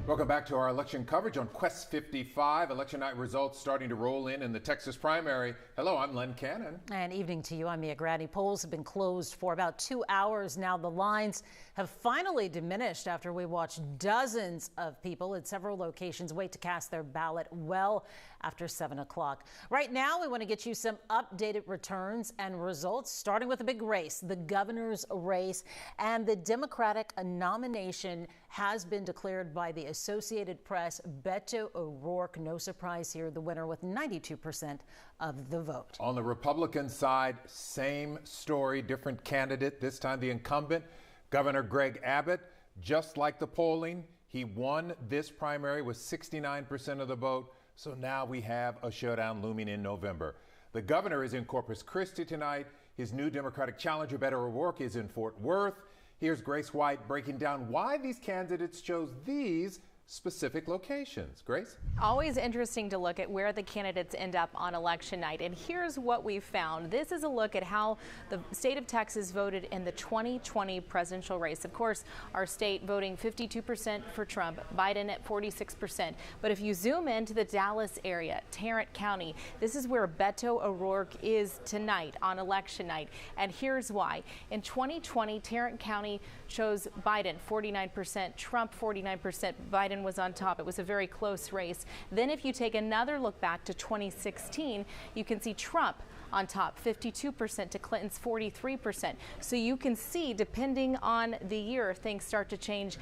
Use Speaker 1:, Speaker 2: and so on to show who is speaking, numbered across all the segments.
Speaker 1: Welcome back to our election coverage on Quest 55. Election night results starting to roll in the Texas primary. Hello, I'm Len Cannon.
Speaker 2: And evening to you. I'm Mia Grady. Polls have been closed for about 2 hours now. The lines have finally diminished after we watched dozens of people at several locations wait to cast their ballot well after 7 o'clock. Right now, we want to get you some updated returns and results, starting with a big race, the governor's race, and the Democratic nomination has been declared by the Associated Press. Beto O'Rourke, no surprise here, the winner with 92% of the vote.
Speaker 1: On the Republican side, same story, different candidate. This time the incumbent, Governor Greg Abbott. Just like the polling, he won this primary with 69% of the vote. So now we have a showdown looming in November. The governor is in Corpus Christi tonight. His new Democratic challenger, Beto O'Rourke, is in Fort Worth. Here's Grace White breaking down why these candidates chose these specific locations. Grace?
Speaker 3: Always interesting to look at where the candidates end up on election night. And here's what we found. This is a look at how the state of Texas voted in the 2020 presidential race. Of course, our state voting 52% for Trump, Biden at 46%. But if you zoom into the Dallas area, Tarrant County, this is where Beto O'Rourke is tonight on election night. And here's why. In 2020, Tarrant County chose Biden 49%, Trump 49%, Biden was on top. It was a very close race. Then if you take another look back to 2016, you can see Trump on top, 52% to Clinton's 43%. So you can see, depending on the year, things start to change.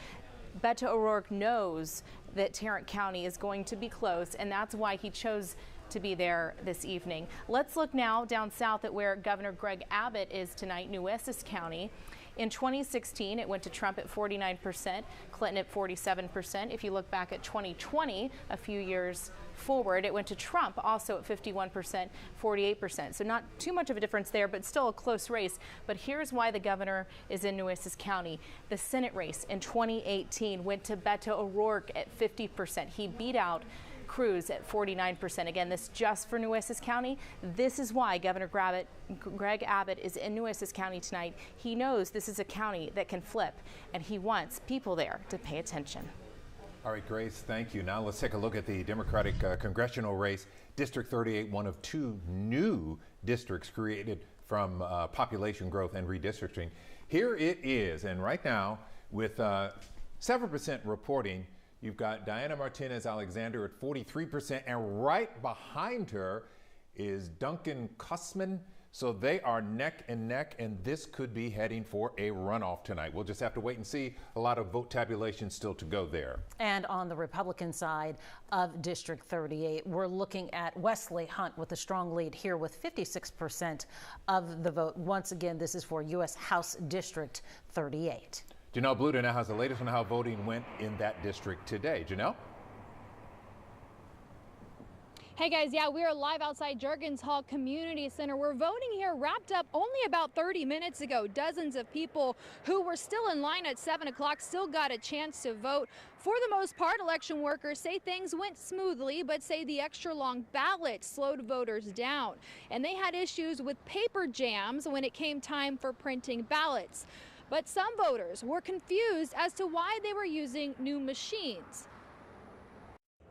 Speaker 3: Beto O'Rourke knows that Tarrant County is going to be close, and that's why he chose to be there this evening. Let's look now down south at where Governor Greg Abbott is tonight, Nueces County. In 2016, it went to Trump at 49%, Clinton at 47%. If you look back at 2020, a few years forward, it went to Trump also at 51%, 48%. So not too much of a difference there, but still a close race. But here's why the governor is in Nueces County. The Senate race in 2018 went to Beto O'Rourke at 50%. He beat out Cruz at 49%. Again, this just for Nueces County. This is why Governor Greg Abbott is in Nueces County tonight. He knows this is a county that can flip, and he wants people there to pay attention.
Speaker 1: All right, Grace, thank you. Now let's take a look at the Democratic congressional race. District 38, one of two new districts created from population growth and redistricting. Here it is, and right now, with 7% reporting, you've got Diana Martinez-Alexander at 43%, and right behind her is Duncan Cussman. So they are neck and neck, and this could be heading for a runoff tonight. We'll just have to wait and see. A lot of vote tabulation still to go there.
Speaker 2: And on the Republican side of District 38, we're looking at Wesley Hunt with a strong lead here with 56% of the vote. Once again, this is for U.S. House District 38.
Speaker 1: Janelle Bluter now has the latest on how voting went in that district today. Janelle?
Speaker 4: Hey guys, yeah, we are live outside Juergens Hall Community Center. We're voting here wrapped up only about 30 minutes ago. Dozens of people who were still in line at 7 o'clock still got a chance to vote. For the most part, election workers say things went smoothly, but say the extra long ballot slowed voters down. And they had issues with paper jams when it came time for printing ballots. But some voters were confused as to why they were using new machines.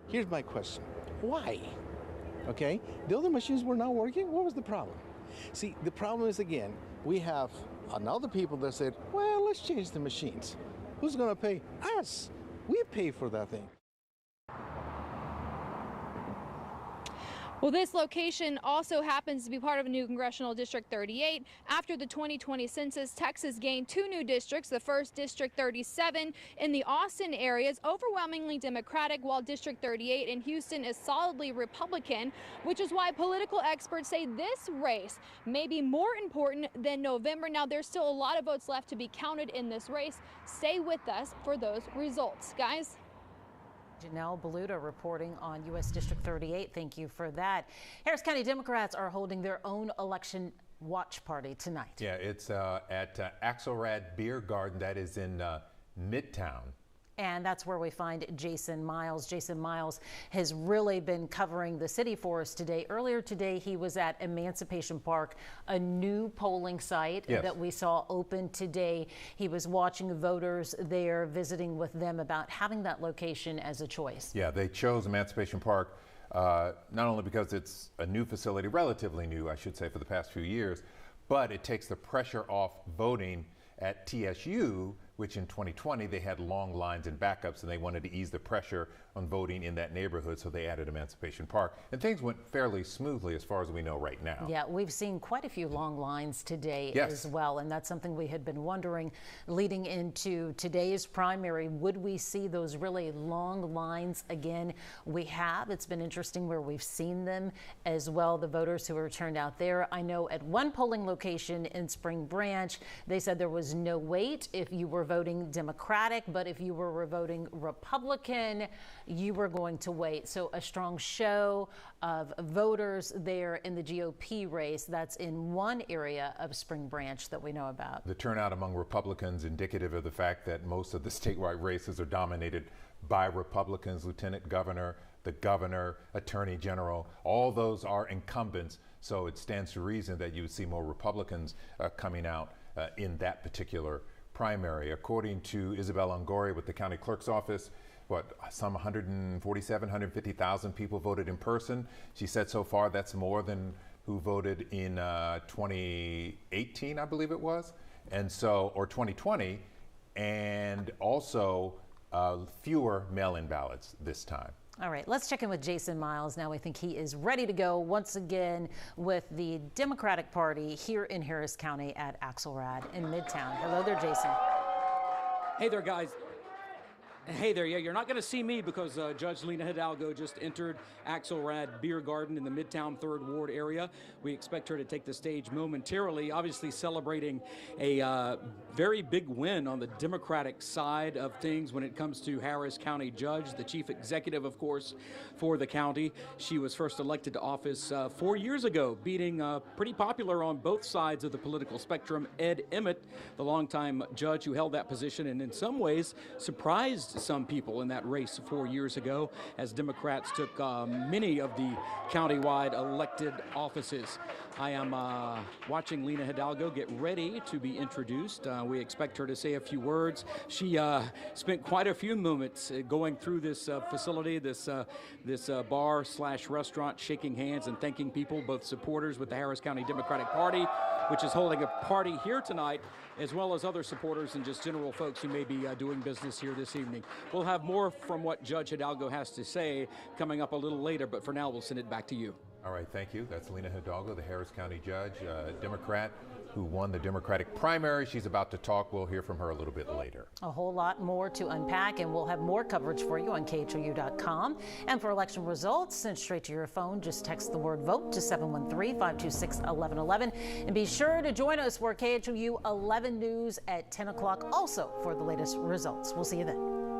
Speaker 5: Here's my question. Why? Okay, the other machines were not working. What was the problem? See, the problem is, again, we have another people that said, well, let's change the machines. Who's going to pay? Us. We pay for that thing.
Speaker 4: Well, this location also happens to be part of a new congressional District 38. After the 2020 census, Texas gained two new districts. The first, District 37 in the Austin area, is overwhelmingly Democratic, while District 38 in Houston is solidly Republican, which is why political experts say this race may be more important than November. Now, there's still a lot of votes left to be counted in this race. Stay with us for those results. Guys?
Speaker 2: Janelle Bluter reporting on U.S. District 38. Thank you for that. Harris County Democrats are holding their own election watch party tonight.
Speaker 1: Yeah, it's at Axelrad Beer Garden. That is in Midtown.
Speaker 2: and that's where we find Jason Miles. Jason Miles has really been covering the city for us today. Earlier today, he was at Emancipation Park, a new polling site that we saw open today. He was watching voters there, visiting with them about having that location as a choice. Yeah,
Speaker 1: they chose Emancipation Park not only because it's a new facility, relatively new, I should say, for the past few years, but it takes the pressure off voting at TSU, which in 2020 they had long lines and backups, and they wanted to ease the pressure on voting in that neighborhood, so they added Emancipation Park. And things went fairly smoothly as far as we know right now. Yeah, we've seen quite a few long lines today as well, and that's something we had been wondering leading into today's primary. Would we see those really long lines again? We have. It's been interesting where we've seen them as well, the voters who are turned out there. I know at one polling location in Spring Branch, they said there was no wait if you were voting Democratic, but if you were voting Republican, you were going to wait. So a strong show of voters there in the GOP race. That's in one area of Spring Branch that we know about. The turnout among Republicans indicative of the fact that most of the statewide races are dominated by Republicans. Lieutenant Governor, the Governor, Attorney General, all those are incumbents. So it stands to reason that you would see more Republicans coming out in that particular primary. According to Isabel Longoria with the county clerk's office, some 147, 150,000 people voted in person. She said so far that's more than who voted in 2018, I believe it was, and so, or 2020, and also fewer mail-in ballots this time. All right, let's check in with Jason Miles now. We think he is ready to go once again with the Democratic Party here in Harris County at Axelrad in Midtown. Hello there, Jason.
Speaker 6: Hey there, guys. Hey there, yeah, you're not going to see me because Judge Lena Hidalgo just entered Axelrad Beer Garden in the Midtown 3rd Ward area. We expect her to take the stage momentarily, obviously celebrating a very big win on the Democratic side of things when it comes to Harris County Judge, the chief executive, of course, for the county. She was first elected to office 4 years ago, beating pretty popular on both sides of the political spectrum, Ed Emmett, the longtime judge who held that position and in some ways surprised some people in that race 4 years ago as Democrats took many of the countywide elected offices. I am watching Lena Hidalgo get ready to be introduced. We expect her to say a few words. She spent quite a few moments going through this facility, this bar/restaurant, shaking hands and thanking people, both supporters with the Harris County Democratic Party, which is holding a party here tonight, as well as other supporters and just general folks who may be doing business here this evening. We'll have more from what Judge Hidalgo has to say coming up a little later, but for now we'll send it back to you.
Speaker 1: All right, thank you. That's Lena Hidalgo, the Harris County Judge, Democrat, who won the Democratic primary. She's about to talk. We'll hear from her a little bit later. A whole lot more to unpack, and we'll have more coverage for you on KHOU.com. And for election results sent straight to your phone, just text the word VOTE to 713-526-1111. And be sure to join us for KHOU 11 News at 10 o'clock also for the latest results. We'll see you then.